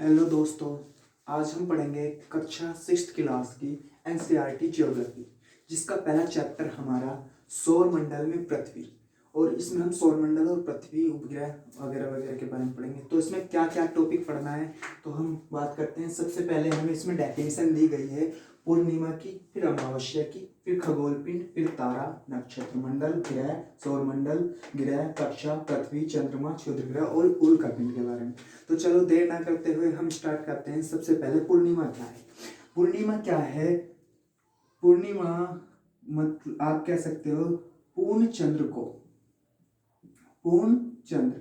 Hello दोस्तों, आज हम पढ़ेंगे कक्षा 6th क्लास की एनसीईआरटी ज्योग्राफी, जिसका पहला चैप्टर हमारा सौर मंडल में पृथ्वी। और इसमें हम सौर मंडल और पृथ्वी उपग्रह वगैरह वगैरह के बारे में पढ़ेंगे। तो इसमें क्या क्या टॉपिक पढ़ना है तो हम बात करते हैं। सबसे पहले हमें इसमें डेफिनेशन दी गई है पूर्णिमा की, फिर अमावस्या की, फिर खगोल पिंड, फिर तारा, नक्षत्र मंडल, ग्रह, सौर मंडल, ग्रह, कक्षा, पृथ्वी, चंद्रमा, क्षुद्र ग्रह और उल्का पिंड के बारे में। तो चलो देर ना करते हुए हम स्टार्ट करते हैं। सबसे पहले पूर्णिमा क्या है? पूर्णिमा क्या है? पूर्णिमा मतलब आप कह सकते हो पूर्ण चंद्र को, पूर्ण चंद्र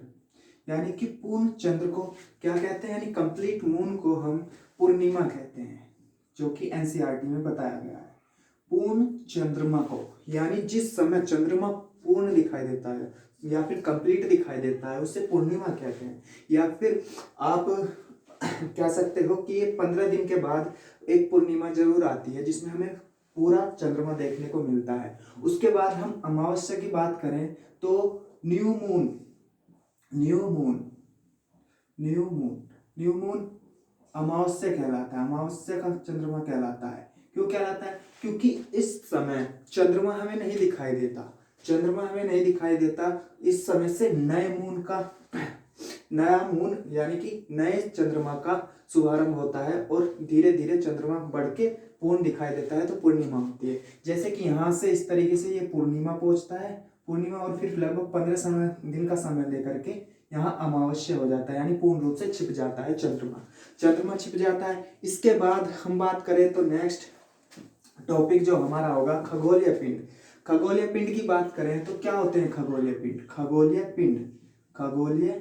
यानी कि पूर्ण चंद्र को क्या कहते हैं? यानी कंप्लीट मून को हम पूर्णिमा कहते हैं, जो कि एनसीईआरटी में बताया गया है। पूर्ण चंद्रमा को यानी जिस समय चंद्रमा पूर्ण दिखाई देता है या फिर कंप्लीट दिखाई देता है उसे पूर्णिमा कहते हैं। या फिर आप कह सकते हो कि ये 15 दिन के बाद एक पूर्णिमा जरूर आती है जिसमें हमें पूरा चंद्रमा देखने को मिलता है। उसके बाद हम अमावस्या की बात करें तो new moon, new moon, new moon, new moon अमावस्या कहलाता है। अमावस्या का चंद्रमा कहलाता है। क्यों कहलाता है? क्योंकि इस समय चंद्रमा हमें नहीं दिखाई देता, चंद्रमा हमें नहीं दिखाई देता। इस समय से नए मून का, नया मून यानी कि नए चंद्रमा का शुभारंभ होता है और धीरे धीरे चंद्रमा बढ़ के पूर्ण दिखाई देता है, तो पूर्णिमा होती है। जैसे कि यहाँ से इस तरीके से ये पूर्णिमा पहुंचता है, पूर्णिमा, और फिर लगभग 15 दिन का समय लेकर के यहाँ अमावस्या हो जाता है, यानी पूर्ण रूप से छिप जाता है चंद्रमा, चंद्रमा छिप जाता है। इसके बाद हम बात करें तो नेक्स्ट टॉपिक जो हमारा होगा खगोलीय पिंड। खगोलीय पिंड की बात करें तो क्या होते हैं खगोलीय पिंड? खगोलीय पिंड, खगोलीय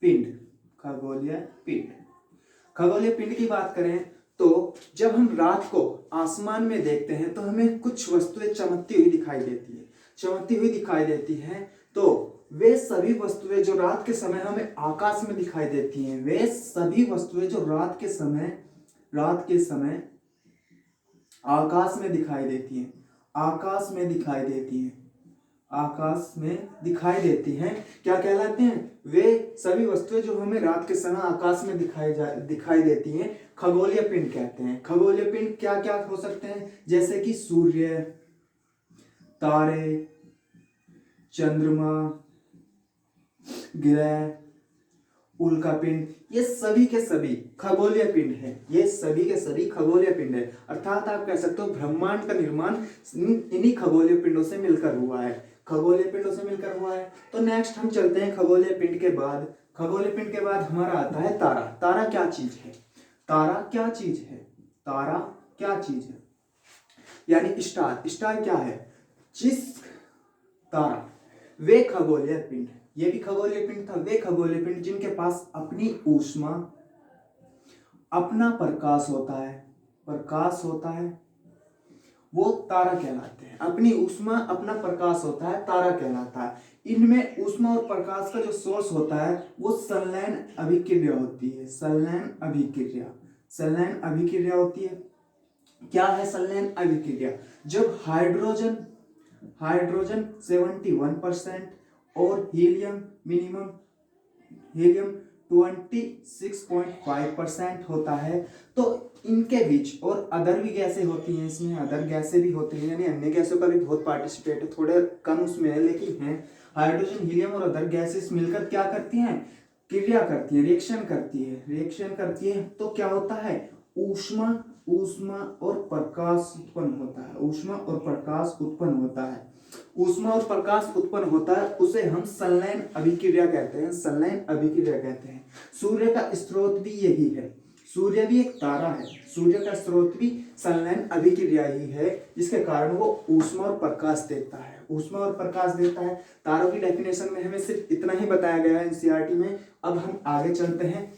पिंड, खगोलीय पिंड, खगोलीय पिंड की बात करें तो जब हम रात को आसमान में देखते हैं तो हमें कुछ वस्तुएं चमकती हुई दिखाई देती है, चमकती हुई दिखाई देती हैं। तो वे सभी वस्तुएं जो रात के समय हमें आकाश में दिखाई देती हैं, वे सभी वस्तुएं जो रात के समय आकाश में दिखाई देती हैं, आकाश में दिखाई देती हैं, आकाश में दिखाई देती हैं, क्या कहलाते हैं? वे सभी वस्तुएं जो हमें रात के समय आकाश में दिखाई देती हैं खगोलीय पिंड कहते हैं। खगोलीय पिंड क्या क्या हो सकते हैं? जैसे कि सूर्य, तारे, चंद्रमा, ग्रह, उल्का पिंड, ये सभी के सभी खगोलीय पिंड है। ये सभी के सभी खगोलीय पिंड है। अर्थात आप कह सकते हो ब्रह्मांड का निर्माण इन्हीं खगोलीय पिंडों से मिलकर हुआ है, खगोलीय पिंडों से मिलकर हुआ है। तो नेक्स्ट हम चलते हैं खगोलीय पिंड के बाद। खगोलीय पिंड के बाद हमारा आता है तारा। तारा क्या चीज है? तारा क्या चीज है? तारा क्या चीज है? यानी स्टार। स्टार क्या है? जिस तारा, वे खगोलीय पिंड, ये भी खगोलीय पिंड था, वे खगोलीय पिंड जिनके पास अपनी ऊष्मा, अपना प्रकाश होता है, प्रकाश होता है, वो तारा कहलाते हैं। अपनी ऊष्मा, अपना प्रकाश होता है, तारा कहलाता है। इनमें ऊष्मा और प्रकाश का जो सोर्स होता है वो संलयन अभिक्रिया होती है। संलयन अभिक्रिया, संलयन अभिक्रिया होती है। क्या है संलयन अभिक्रिया? जब हाइड्रोजन 71% और हीलियम 26.5% होता है, तो इनके बीच, और अदर भी गैसें होती हैं, इसमें अदर गैसें भी होती हैं, यानी अन्य गैसों का भी बहुत पार्टिसिपेट है, थोड़े कम उसमें है लेकिन है। हाइड्रोजन, हीलियम और अदर गैसेस मिलकर क्या करती हैं? क्रिया करती है, रिएक्शन करती है, रिएक्शन करती है। तो क्या होता है? ऊष्मा, ऊष्मा और प्रकाश उत्पन्न होता है, ऊष्मा और प्रकाश उत्पन्न होता है, ऊष्मा और प्रकाश उत्पन्न होता है। उसे हम संलयन अभिक्रिया कहते हैं, संलयन अभिक्रिया कहते हैं। सूर्य का स्रोत भी यही है, सूर्य भी एक तारा है, सूर्य का स्रोत भी संलयन अभिक्रिया ही है, जिसके कारण वो ऊष्मा और प्रकाश देता है, ऊष्मा और प्रकाश देता है। तारों की डेफिनेशन में हमें सिर्फ इतना ही बताया गया है एनसीईआरटी में। अब हम आगे चलते हैं।